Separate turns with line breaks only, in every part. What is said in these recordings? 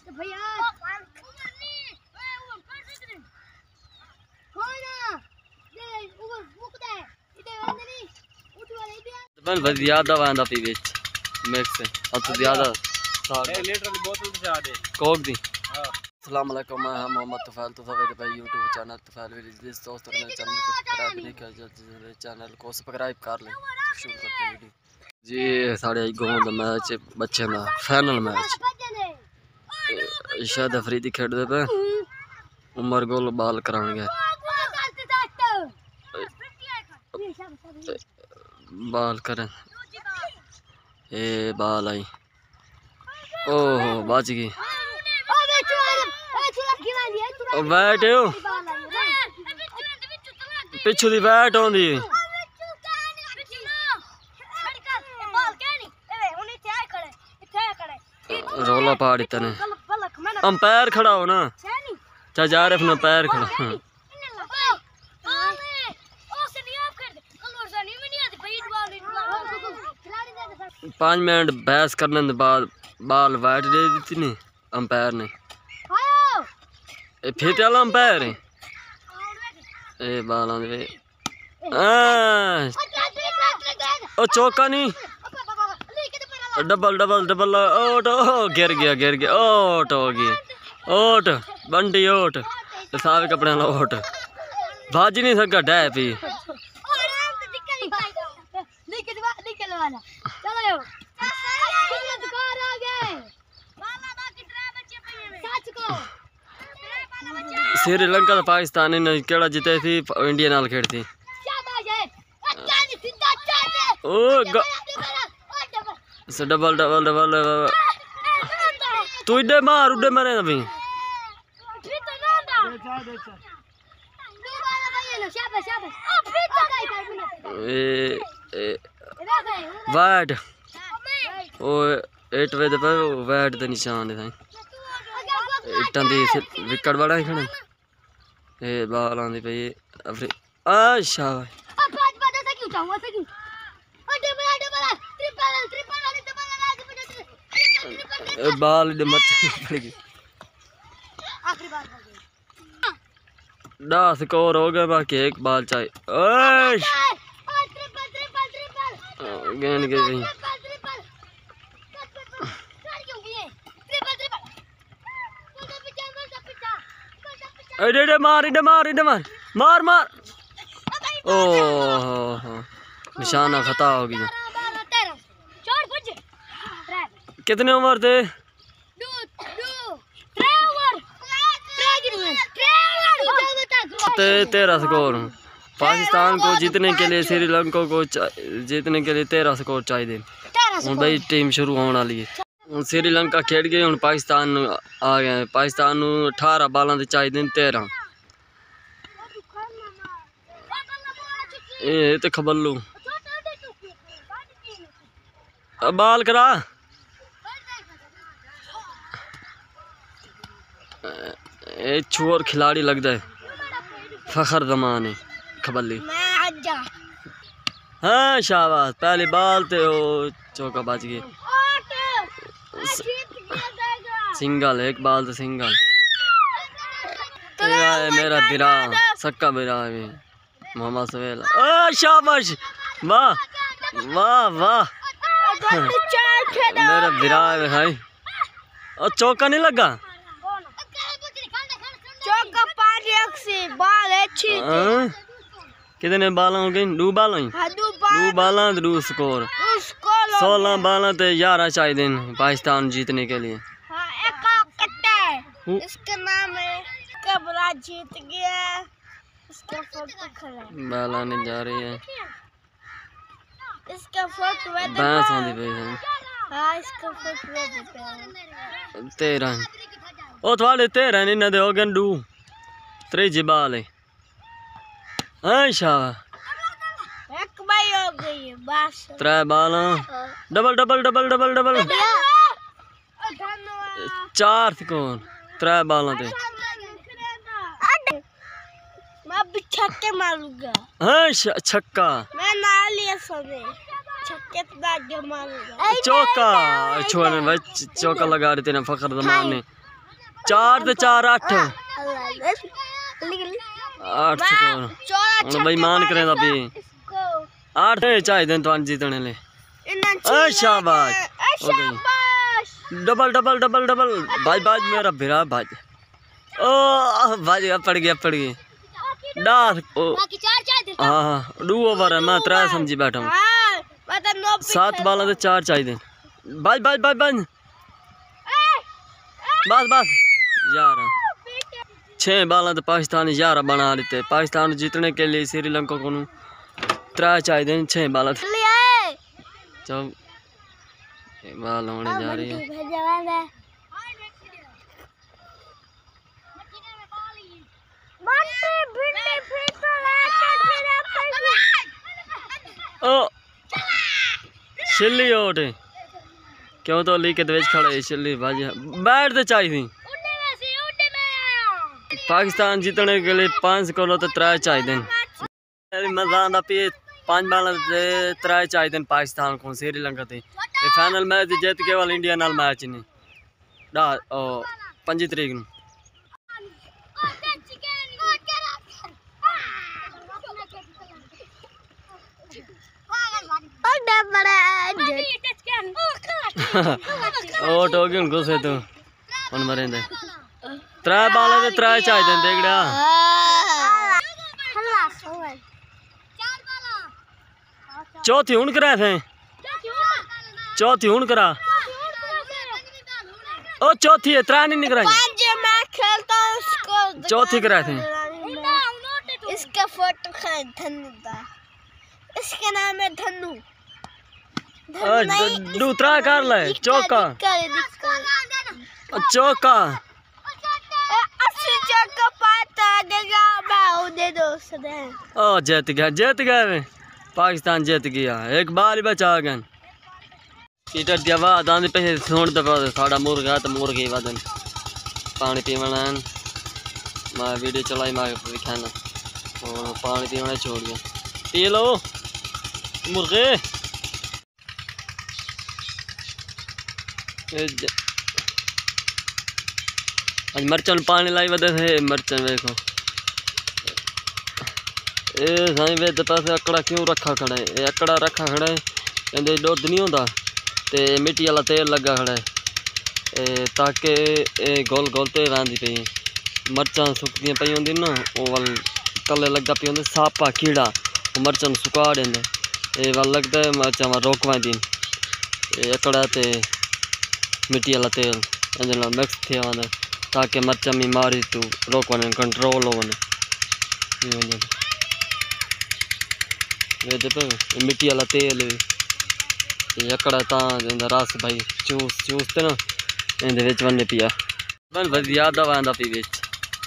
बस ज्यादा वांदा पी विच मिक्स अब तो ज्यादा
लीटर की बोतल से आ दे
कोक दी। अस्सलाम वालेकुम, मैं मोहम्मद तुफैल तो भाई यूट्यूब चैनल तुफैल विलेज दोस्तों मेरे चैनल को सब्सक्राइब नहीं किया जल्दी चैनल को सब्सक्राइब कर लें। शुरू करते हैं वीडियो जी। साढ़े गाँव का मैच बच्चों का फाइनल मैच शायद अफरीदी खेडते पे उमर गोल बाल कराएंगे बाल करें ये बाल आई ओहो बच गई बैट पिछू दी बैट आंदी रोला पा दिता ने अंपायर खड़ा हो ना चाहे जा रहे अपना पैर खड़ा 5 मिनट बहस करने के बाद बाल वाइट दे दी नहीं अंपायर ने फिर वाला अंपायर है ये बाल आंदे ओ चौका नहीं डबल डबल डबल ओट गिर गया ओट हो गई ओट बंडी ओट सारे कपड़े वाला ओट भाजी नहीं सका डै पी श्रीलंका तो पाकिस्तान ने केड़ा जीते थी इंडिया नाल खेड़ती डबल डबल डबल तू इडे मार उडे मारे भाई वाइट ओ 8 बजे पे वाइट दे निशान है इट्टां दी विकेट बड़ा खड़े ए बाल आंदी पई अफरी अच्छा बाल दे मत पड़ गई 10 स्कोर हो गए बाकी एक बाल चाहिए गेंद गई मार मार मार ओह निशाना खता हो गया। कितने ओवर थे 13 स्कोर पाकिस्तान को जीतने के लिए श्रीलंका को जीतने के लिए 13 स्कोर चाहिए हूँ भाई टीम शुरू होने वाली है। श्रीलंका खेड गए हूँ पाकिस्तान आ गए पाकिस्तान 18 बालों से चाहिए 13 ये तो खबल्लू बाल करा ये छोर खिलाड़ी लगता है फखर जमान है खबल्ली हाँ शाबाश पहले बाल थे वो चौका बच गए सिंगल एक बाल तो सिंगल मेरा बिरा सक्का बिरा है मोहम्मद सवेल शाबाश वाह वाह वाह मेरा बिरा है भाई और चौका नहीं लगा कितने बाल हो गए 2 बाल हुई 2 बाल 2 स्कोर 16 बाल 11 चाहिए पाकिस्तान जीतने के लिए।
इसका नाम है कबरा जीत गया इसका फोटो खड़ा
बाला नहीं जा रही है
इसका फोटो
बैंस होती पे है
हां इसका फोटो
13 ओ थोड़े 13 नहीं ना दे हो गए 2 3 जिबाल है अच्छा
एक भाई हो गई बस
3 बाल double double double double double 4 score 3 बालों पे
मैं भी छक्के मारूंगा।
हाँ छक्का
मैं ना लिया सोने छक्के तो आगे मारूंगा।
चौका छोड़ने भाई चौका लगा रहे थे ना फखर जमान ने 4 ते 4 8 भाई मान करें अभी 8 चाहिए तो जीतने ले। शाबाश हो गई। डबल डबल डबल डबल भाई भाई मेरा भिरा भाई। ओ भाई पड़ गया डास। हाँ 2 ओवर है मैं 3 समझी बैठा हूँ। 7 बाल 4 चाहिए भाई भाई भाई भाई बस यार 6 बाल तो पाकिस्तान 11 बना देते। पाकिस्तान जीतने के लिए श्रीलंका को 3 चाहिए 6 बाल। चल बाल होने जा रही है। ओ छिल्ली ओट क्यों तो ली के दवेज खड़े छिल्ली भाजी बैठ तो चाहिए। पाकिस्तान जीतने के लिए 5 करो तो 3 चाहिए। मैदान पे 5 बाल 3 चाहिए पाकिस्तान को श्रीलंका से। फाइनल मैच जीत के वाल इंडिया नाल मैच नहीं 5 तरीक नूं। ओट हो गई गुस्से तो हुन मरेंदे 3 बाल 3 चाहिए देखड़ा। चौथी हुन करा थे चौथी हुन करा। ओ चौथी है 3 नहीं कराई।
मैं खेलता हूँ उसको
चौथी कराए थे।
इसका फोटो धनु का इसका नाम है धनु।
दूसरा कर ले चौका चौका ओ जीत गया पाकिस्तान जीत गया। एक बार ही बचा गए। कीटर दिया वाद आंदी पे सुन दबा साड़ा मुर्गा तो मुर्गी वादन पानी पीवना मैं वीडियो चलाई मैं दिखाना और पानी पीवना छोड़ गया। पी लो मुर्गे। आज मरचन पानी लाई वजह से मरचन देखो ए साईं वे पास अकड़ा क्यों रखा खड़ा है। अकड़ा रखा खड़ा है कहते दुध नहीं होता ते मिट्टी वाला तेल लगा खड़ा है ताकि गोल गोल ते रहती पई मरचां सुकदियां पई होंदी ना वो वाल कले लगा पी होंदे सापा कीड़ा मरचां सुका देंदे ये वाल लगता है मरचां रोकवा दी अकड़ा ते मिट्टी वाला तेल इन मिक्स थे ताकि मरचां में मारी तू रोकवन कंट्रोल होवन। मिट्टी वाला तेल अकड़ा रस भाई चूसते ना इन वन पिया ज्यादा वह पी बिच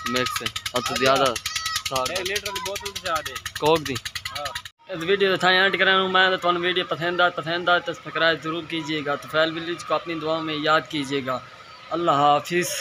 मिक्स ज्यादा कोक दी। इस वीडियो था एंड करा मैं तो वीडियो पसंद आए तो सब्सक्राइब जरूर कीजिएगा। तो फैल विलेज को अपनी दुआओं में याद कीजिएगा। अल्लाह हाफिज़।